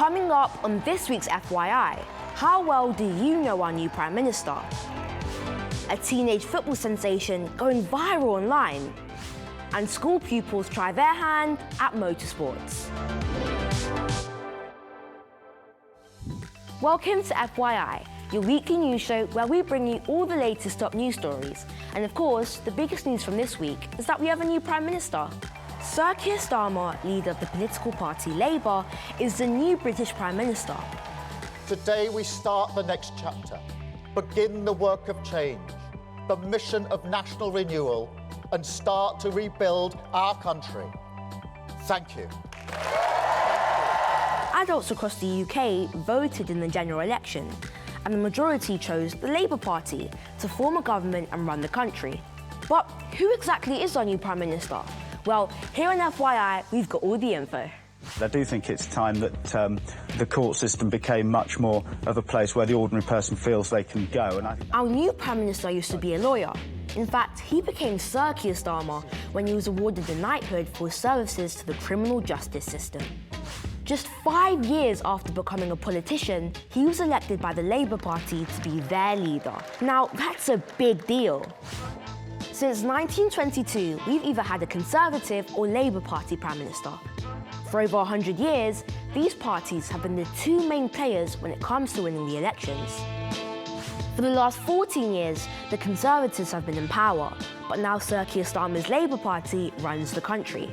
Coming up on this week's FYI, how well do you know our new Prime Minister? A teenage football sensation going viral online. And school pupils try their hand at motorsports. Welcome to FYI, your weekly news show where we bring you all the latest top news stories. And of course, the biggest news from this week is that we have a new Prime Minister. Sir Keir Starmer, leader of the political party Labour, is the new British Prime Minister. Today we start the next chapter, begin the work of change, the mission of national renewal, and start to rebuild our country. Thank you. Adults across the UK voted in the general election, and the majority chose the Labour Party to form a government and run the country. But who exactly is our new Prime Minister? Well, here on FYI, we've got all the info. I do think it's time that the court system became much more of a place where the ordinary person feels they can go. And Our new Prime Minister used to be a lawyer. In fact, he became Sir Keir Starmer when he was awarded the knighthood for his services to the criminal justice system. Just 5 years after becoming a politician, he was elected by the Labour Party to be their leader. Now, that's a big deal. Since 1922, we've either had a Conservative or Labour Party Prime Minister. For over 100 years, these parties have been the two main players when it comes to winning the elections. For the last 14 years, the Conservatives have been in power, but now Sir Keir Starmer's Labour Party runs the country.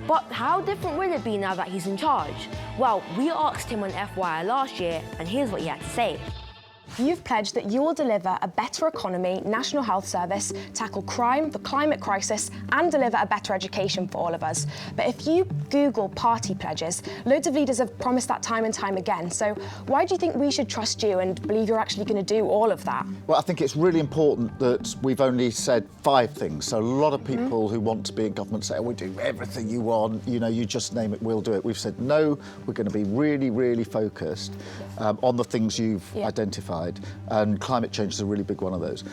But how different will it be now that he's in charge? Well, we asked him on FYI last year, and here's what he had to say. You've pledged that you will deliver a better economy, national health service, tackle crime, the climate crisis, and deliver a better education for all of us. But if you Google party pledges, loads of leaders have promised that time and time again. So why do you think we should trust you and believe you're actually going to do all of that? Well, I think it's really important that we've only said 5 things. So a lot of people who want to be in government say, oh, we do everything you want, you just name it, we'll do it. We've said, no, we're going to be really, really focused on the things you've identified. And climate change is a really big one of those.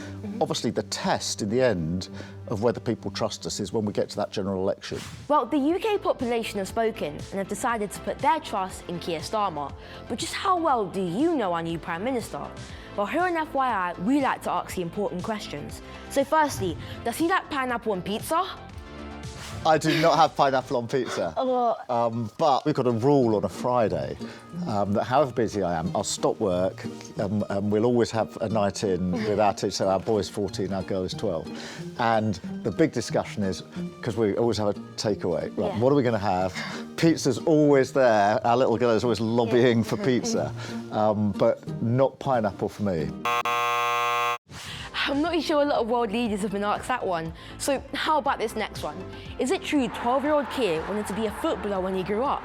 Obviously, the test in the end of whether people trust us is when we get to that general election. Well, the UK population have spoken and have decided to put their trust in Keir Starmer. But just how well do you know our new Prime Minister? Well, here on FYI, we like to ask the important questions. So firstly, does he like pineapple on pizza? I do not have pineapple on pizza. But we've got a rule on a Friday that however busy I am, I'll stop work and we'll always have a night in without it. So our boy's 14, our girl is 12. And the big discussion is, because we always have a takeaway, right, what are we going to have? Pizza's always there. Our little girl is always lobbying for pizza, but not pineapple for me. I'm not sure a lot of world leaders have been asked that one. So how about this next one? Is it true 12-year-old Keir wanted to be a footballer when he grew up?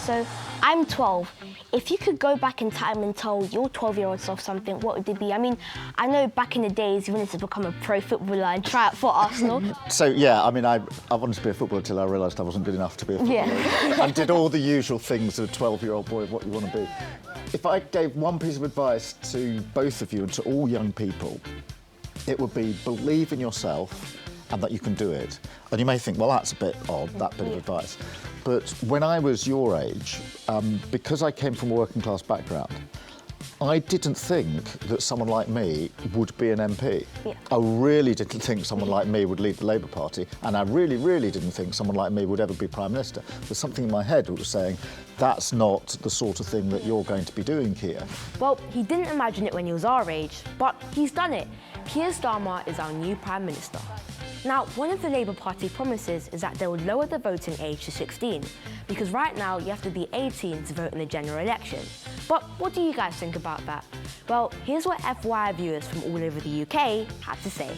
So, I'm 12. If you could go back in time and tell your 12-year-old self something, what would it be? I mean, I know back in the days you wanted to become a pro footballer and try out for Arsenal. So, yeah, I mean, I wanted to be a footballer until I realised I wasn't good enough to be a footballer. And did all the usual things of a 12-year-old boy of what you want to be. If I gave one piece of advice to both of you and to all young people, it would be believe in yourself and that you can do it. And you may think, well, that's a bit odd, that bit of advice. But when I was your age, because I came from a working class background, I didn't think that someone like me would be an MP. I really didn't think someone like me would lead the Labour Party, and I really, really didn't think someone like me would ever be Prime Minister. There's something in my head that was saying, that's not the sort of thing that you're going to be doing here. Well, he didn't imagine it when he was our age, but he's done it. Keir Starmer is our new Prime Minister. Now, one of the Labour Party promises is that they will lower the voting age to 16, because right now you have to be 18 to vote in the general election. But what do you guys think about that? Well, here's what FYI viewers from all over the UK had to say.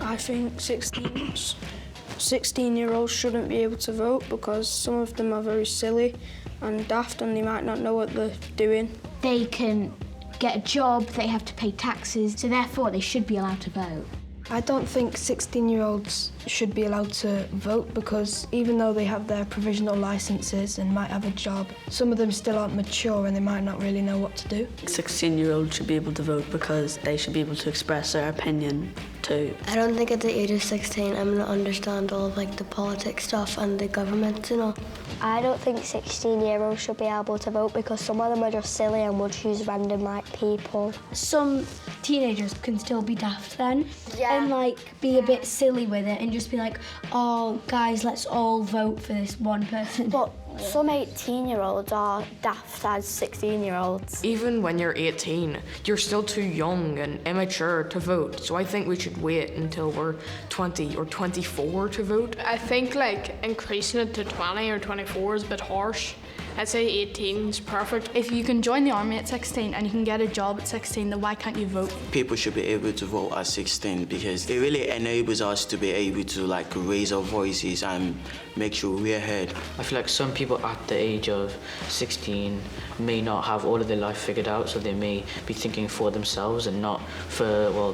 I think 16-year-olds shouldn't be able to vote because some of them are very silly and daft and they might not know what they're doing. They can get a job, they have to pay taxes, so therefore they should be allowed to vote. I don't think 16-year-olds should be allowed to vote because even though they have their provisional licences and might have a job, some of them still aren't mature and they might not really know what to do. 16-year-olds should be able to vote because they should be able to express their opinion too. I don't think at the age of 16 I'm going to understand all of the politics stuff and the government and all. I don't think 16-year-olds should be able to vote because some of them are just silly and would choose random people. Some teenagers can still be daft then and be a bit silly with it and just be like, oh guys, let's all vote for this one person. But some 18-year-olds are daft as 16-year-olds. Even when you're 18, you're still too young and immature to vote. So I think we should wait until we're 20 or 24 to vote. I think increasing it to 20 or 24 is a bit harsh. I'd say 18 is perfect. If you can join the army at 16 and you can get a job at 16, then why can't you vote? People should be able to vote at 16 because it really enables us to be able to raise our voices and make sure we're heard. I feel like some people at the age of 16 may not have all of their life figured out, so they may be thinking for themselves and not for,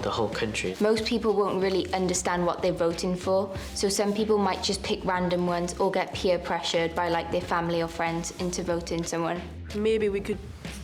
the whole country. Most people won't really understand what they're voting for, so some people might just pick random ones or get peer pressured by their family or friends into voting someone. Maybe we could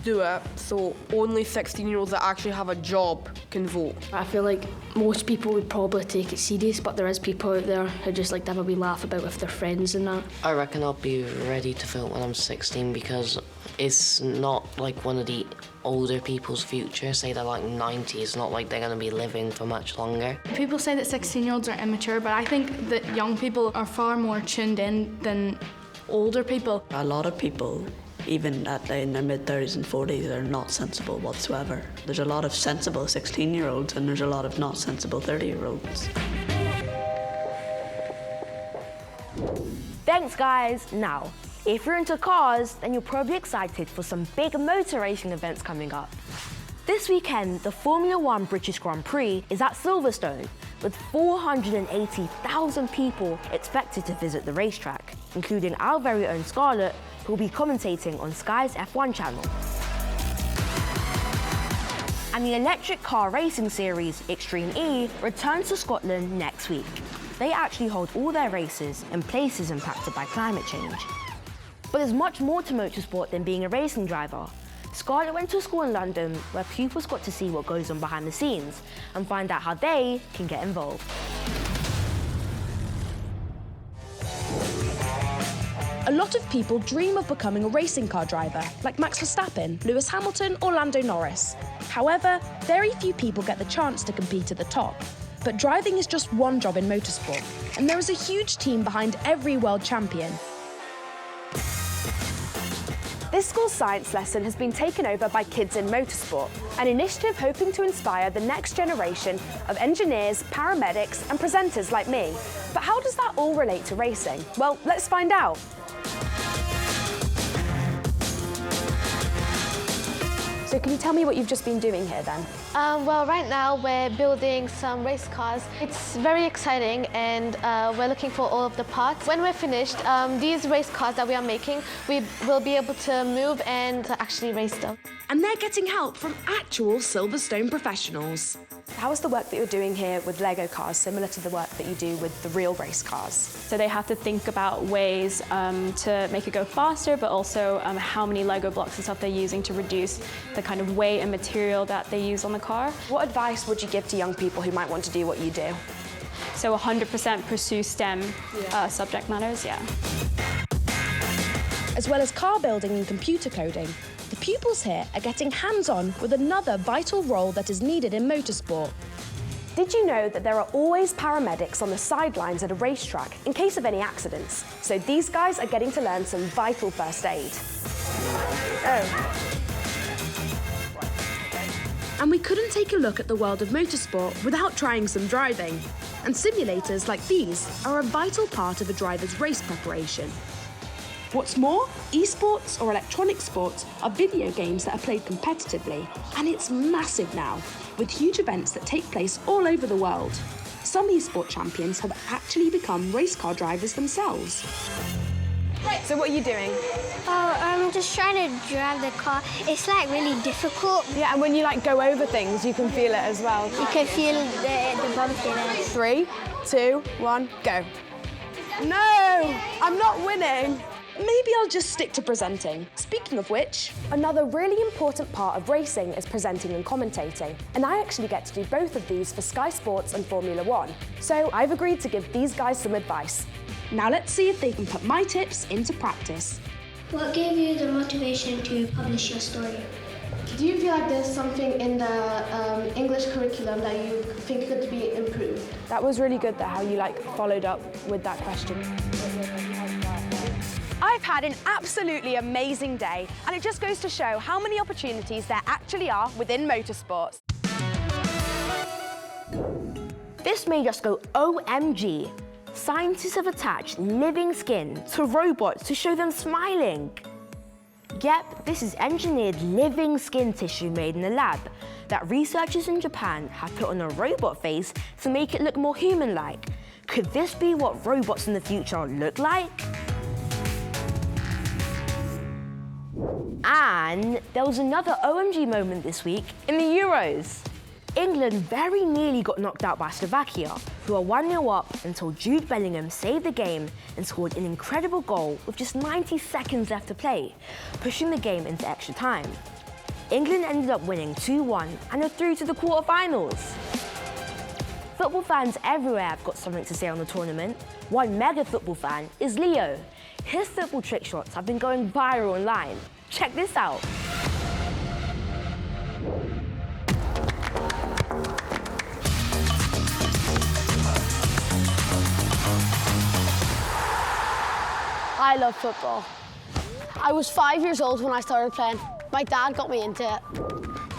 do it so only 16-year-olds that actually have a job can vote. I feel like most people would probably take it serious, but there is people out there who just to have a wee laugh about with their friends and that. I reckon I'll be ready to vote when I'm 16 because it's not one of the older people's future. Say they're 90, it's not like they're going to be living for much longer. People say that 16-year-olds are immature, but I think that young people are far more tuned in than older people. A lot of people, even in their mid-30s and 40s, are not sensible whatsoever. There's a lot of sensible 16-year-olds and there's a lot of not sensible 30-year-olds. Thanks, guys. Now, if you're into cars, then you're probably excited for some big motor racing events coming up. This weekend, the Formula 1 British Grand Prix is at Silverstone, with 480,000 people expected to visit the racetrack, including our very own Scarlett, who will be commentating on Sky's F1 channel. And the electric car racing series, Extreme E, returns to Scotland next week. They actually hold all their races in places impacted by climate change. But there's much more to motorsport than being a racing driver. Scarlett went to school in London where pupils got to see what goes on behind the scenes and find out how they can get involved. A lot of people dream of becoming a racing car driver, like Max Verstappen, Lewis Hamilton or Lando Norris. However, very few people get the chance to compete at the top. But driving is just one job in motorsport, and there is a huge team behind every world champion. This school's science lesson has been taken over by Kids in Motorsport, an initiative hoping to inspire the next generation of engineers, paramedics and presenters like me. But how does that all relate to racing? Well, let's find out. So can you tell me what you've just been doing here then? Well, right now we're building some race cars. It's very exciting and we're looking for all of the parts. When we're finished, these race cars that we are making, we will be able to move and actually race them. And they're getting help from actual Silverstone professionals. How is the work that you're doing here with Lego cars similar to the work that you do with the real race cars? So they have to think about ways to make it go faster, but also how many Lego blocks and stuff they're using to reduce the kind of weight and material that they use on the car. What advice would you give to young people who might want to do what you do? So 100% pursue STEM subject matters, yeah. As well as car building and computer coding, the pupils here are getting hands-on with another vital role that is needed in motorsport. Did you know that there are always paramedics on the sidelines at a racetrack in case of any accidents? So these guys are getting to learn some vital first aid. And we couldn't take a look at the world of motorsport without trying some driving. And simulators like these are a vital part of a driver's race preparation. What's more, esports or electronic sports are video games that are played competitively, and it's massive now, with huge events that take place all over the world. Some esport champions have actually become race car drivers themselves. So what are you doing? Oh, I'm just trying to drive the car. It's like really difficult. Yeah, and when you like go over things, you can feel it as well. You can feel the bump in it. 3, 2, 1, go. No, I'm not winning. Maybe I'll just stick to presenting. Speaking of which, another really important part of racing is presenting and commentating. And I actually get to do both of these for Sky Sports and Formula One. So I've agreed to give these guys some advice. Now let's see if they can put my tips into practice. What gave you the motivation to publish your story? Do you feel like there's something in the English curriculum that you think could be improved? That was really good how you followed up with that question. I've had an absolutely amazing day, and it just goes to show how many opportunities there actually are within motorsports. This made us go OMG. Scientists have attached living skin to robots to show them smiling. Yep, this is engineered living skin tissue made in a lab that researchers in Japan have put on a robot face to make it look more human-like. Could this be what robots in the future look like? And there was another OMG moment this week in the Euros. England very nearly got knocked out by Slovakia, who are 1-0 up until Jude Bellingham saved the game and scored an incredible goal with just 90 seconds left to play, pushing the game into extra time. England ended up winning 2-1 and are through to the quarterfinals. Football fans everywhere have got something to say on the tournament. One mega football fan is Leo. His football trick shots have been going viral online. Check this out. I love football. I was 5 years old when I started playing. My dad got me into it.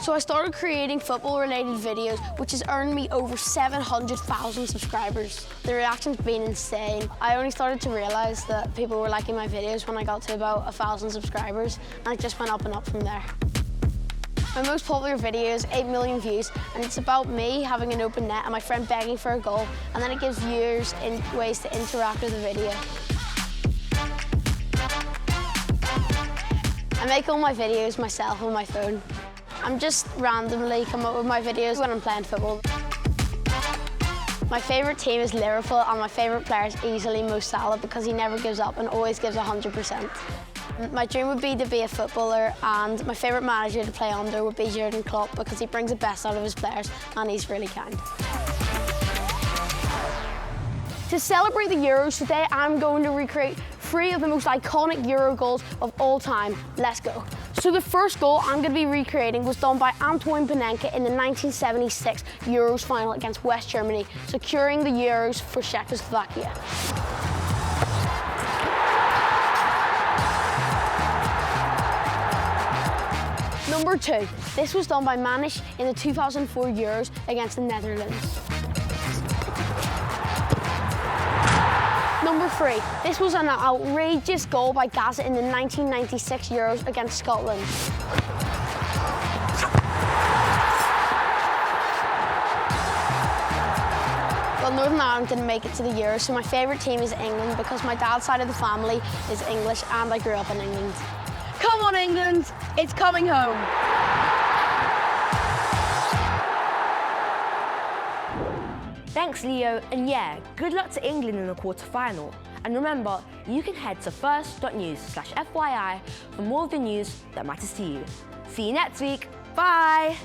So I started creating football-related videos, which has earned me over 700,000 subscribers. The reaction's been insane. I only started to realise that people were liking my videos when I got to about 1,000 subscribers, and it just went up and up from there. My most popular video is 8 million views, and it's about me having an open net and my friend begging for a goal, and then it gives viewers ways to interact with the video. I make all my videos myself on my phone. I'm just randomly come up with my videos when I'm playing football. My favourite team is Liverpool, and my favourite player is easily Mo Salah because he never gives up and always gives 100%. My dream would be to be a footballer, and my favourite manager to play under would be Jurgen Klopp because he brings the best out of his players and he's really kind. To celebrate the Euros today, I'm going to recreate 3 of the most iconic Euro goals of all time. Let's go. So the first goal I'm going to be recreating was done by Antoine Panenka in the 1976 Euros final against West Germany, securing the Euros for Czechoslovakia. Number 2, this was done by Manish in the 2004 Euros against the Netherlands. Number 3, this was an outrageous goal by Gaza in the 1996 Euros against Scotland. Well, Northern Ireland didn't make it to the Euros, so my favourite team is England because my dad's side of the family is English and I grew up in England. Come on, England, it's coming home. Thanks, Leo, and yeah, good luck to England in the quarter-final. And remember, you can head to first.news/FYI for more of the news that matters to you. See you next week. Bye!